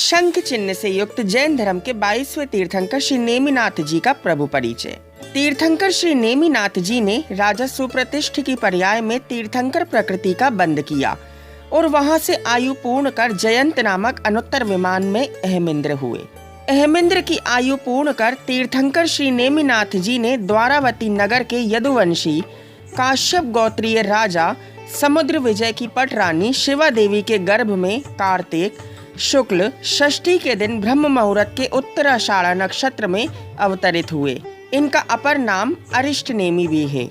शंख चिन्ह से युक्त जैन धर्म के 22वें तीर्थंकर श्री नेमिनाथ जी का प्रभु परिचय। तीर्थंकर श्री नेमिनाथ जी ने राजा सुप्रतिष्ठ की पर्याय में तीर्थंकर प्रकृति का बंद किया और वहां से आयु पूर्ण कर जयंत नामक अनुत्तर विमान में अहमिंद्र हुए। अहमिंद्र की आयु पूर्ण कर तीर्थंकर श्री नेमिनाथ जी ने द्वारावती नगर के यदुवंशी काश्यप गोत्रीय राजा समुद्र विजय की पट रानी शिवा देवी के गर्भ में कार्तिक शुक्ल षष्ठी के दिन ब्रह्म मुहूर्त के उत्तराषाढ़ नक्षत्र में अवतरित हुए। इनका अपर नाम अरिष्ट नेमि भी है।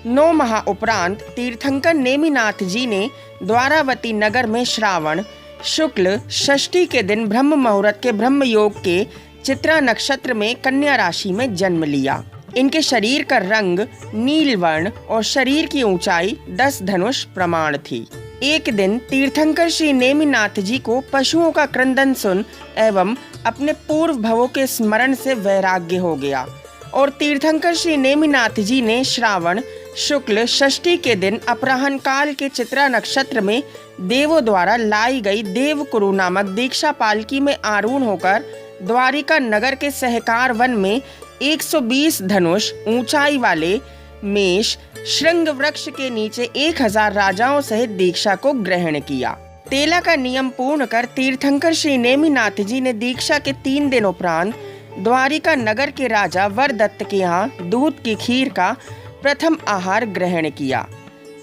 9 माह उपरांत तीर्थंकर नेमिनाथ जी ने द्वारावती नगर में श्रावण शुक्ल षष्ठी के दिन ब्रह्म मुहूर्त के ब्रह्म योग के चित्रा नक्षत्र में कन्या राशि में जन्म लिया। इनके शरीर का रंग नील वर्ण और शरीर की ऊंचाई 10 धनुष प्रमाण थी। एक दिन तीर्थंकर श्री नेमिनाथ जी को पशुओं का क्रंदन सुन एवं अपने पूर्व भवों के स्मरण से वैराग्य हो गया और तीर्थंकर श्री नेमिनाथ जी ने श्रावण शुक्ल षष्ठी के दिन अपराह्न काल के चित्रा नक्षत्र में देवों द्वारा लाई गई देवकुरु नामक दीक्षा पालकी में आरूढ़ होकर द्वारिका नगर के सहकार वन में 120 धनुष ऊंचाई वाले मेष श्रृंग वृक्ष के नीचे 1000 राजाओं सहित दीक्षा को ग्रहण किया। तेला का नियम पूर्ण कर तीर्थंकर श्री नेमिनाथ जी ने दीक्षा के 3 दिन उपरांत द्वारिका नगर के राजा वरदत्त के यहाँ दूध की खीर का प्रथम आहार ग्रहण किया।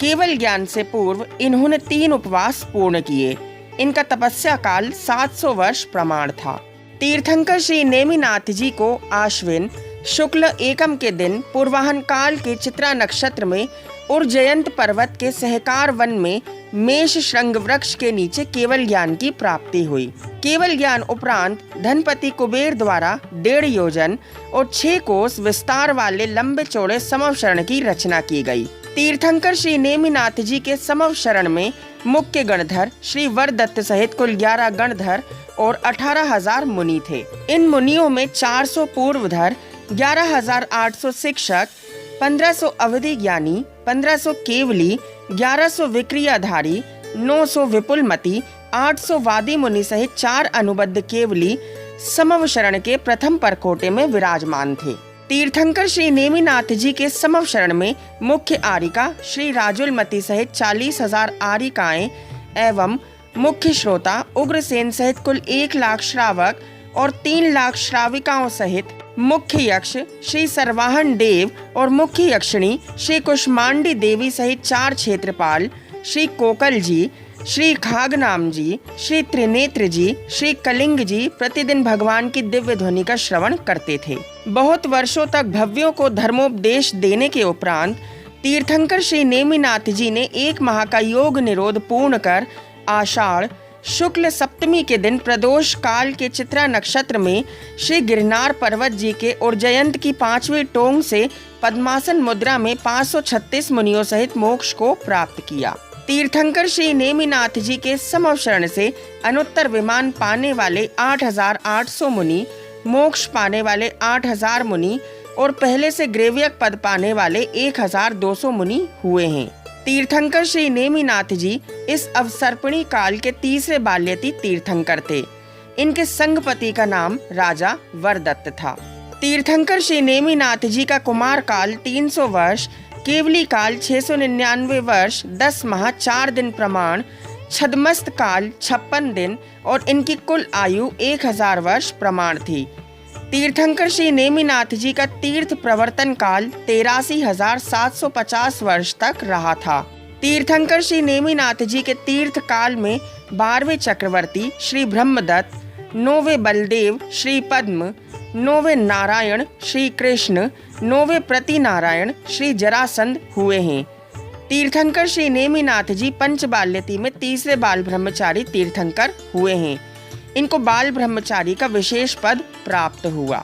केवल ज्ञान से पूर्व इन्होंने 3 उपवास पूर्ण किए। इनका तपस्या काल 700 वर्ष प्रमाण था। तीर्थंकर श्री नेमिनाथ जी को आश्विन शुक्ल एकम के दिन पूर्वाहन काल के चित्रा नक्षत्र में उर्जयंत पर्वत के सहकार वन में मेष श्रृंग वृक्ष के नीचे केवल ज्ञान की प्राप्ति हुई। केवल ज्ञान उपरांत धनपति कुबेर द्वारा 1.5 योजन और 6 कोस विस्तार वाले लंबे चौड़े समव शरण की रचना की गई। तीर्थंकर श्री नेमिनाथ जी के समव शरण में मुख्य गणधर श्री वरदत्त सहित कुल 11 गणधर और 18,000 मुनि थे। इन मुनियों में 400 पूर्वधर, 11,800 शिक्षक, 1500 अवधि ज्ञानी, 1500 केवली, 1100 विक्रियाधारी, 900 विपुलमती, 800 वादी मुनि सहित 4 अनुबद्ध केवली समव शरण के प्रथम परकोटे में विराजमान थे। तीर्थंकर श्री नेमिनाथ जी के समव शरण में मुख्य आरिका श्री राजुलमती सहित 40,000 आरिकाएं एवं मुख्य श्रोता उग्रसेन सहित कुल 1 लाख श्रावक और 3 लाख श्राविकाओं सहित मुख्य यक्ष श्री सर्वाहन देव और मुख्य यक्षिणी श्री कुष्मांडी देवी सहित 4 क्षेत्रपाल श्री कोकल जी, श्री खागनाम जी, श्री त्रिनेत्र जी, श्री कलिंग जी प्रतिदिन भगवान की दिव्य ध्वनि का श्रवण करते थे। बहुत वर्षों तक भव्यों को धर्मोपदेश देने के उपरांत तीर्थंकर श्री नेमिनाथ जी ने 1 माह का योग निरोध पूर्ण कर आषाढ़ शुक्ल सप्तमी के दिन प्रदोष काल के चित्रा नक्षत्र में श्री गिरनार पर्वत जी के उर्जयंत की 5वीं टोंग से पद्मासन मुद्रा में 536 मुनियों सहित मोक्ष को प्राप्त किया। तीर्थंकर श्री नेमिनाथ जी के समव शरण से अनुत्तर विमान पाने वाले 8,800 मुनि, मोक्ष पाने वाले 8,000 मुनि और पहले से ग्रेवियक पद पाने वाले 1,200 मुनि हुए हैं। तीर्थंकर श्री नेमिनाथ जी इस अवसर्पिणी काल के तीसरे बाल्यती तीर्थंकर थे। इनके संगपति का नाम राजा वरदत्त था। तीर्थंकर श्री नेमिनाथ जी का कुमार काल 300 वर्ष, केवली काल 699 वर्ष 10 माह 4 दिन प्रमाण, छदमस्त काल 56 दिन और इनकी कुल आयु 1000 वर्ष प्रमाण थी। तीर्थंकर श्री नेमिनाथ जी का तीर्थ प्रवर्तन काल 83,750 वर्ष तक रहा था। तीर्थंकर श्री नेमिनाथ जी के तीर्थ काल में 12वें चक्रवर्ती श्री ब्रह्मदत्त, 9वें बलदेव श्री पद्म, 9वें नारायण श्री कृष्ण, 9वें प्रति नारायण श्री जरासंध हुए हैं। तीर्थंकर श्री नेमिनाथ जी पंचबाल्यती में तीसरे बाल ब्रह्मचारी तीर्थंकर हुए हैं। इनको बाल ब्रह्मचारी का विशेष पद प्राप्त हुआ।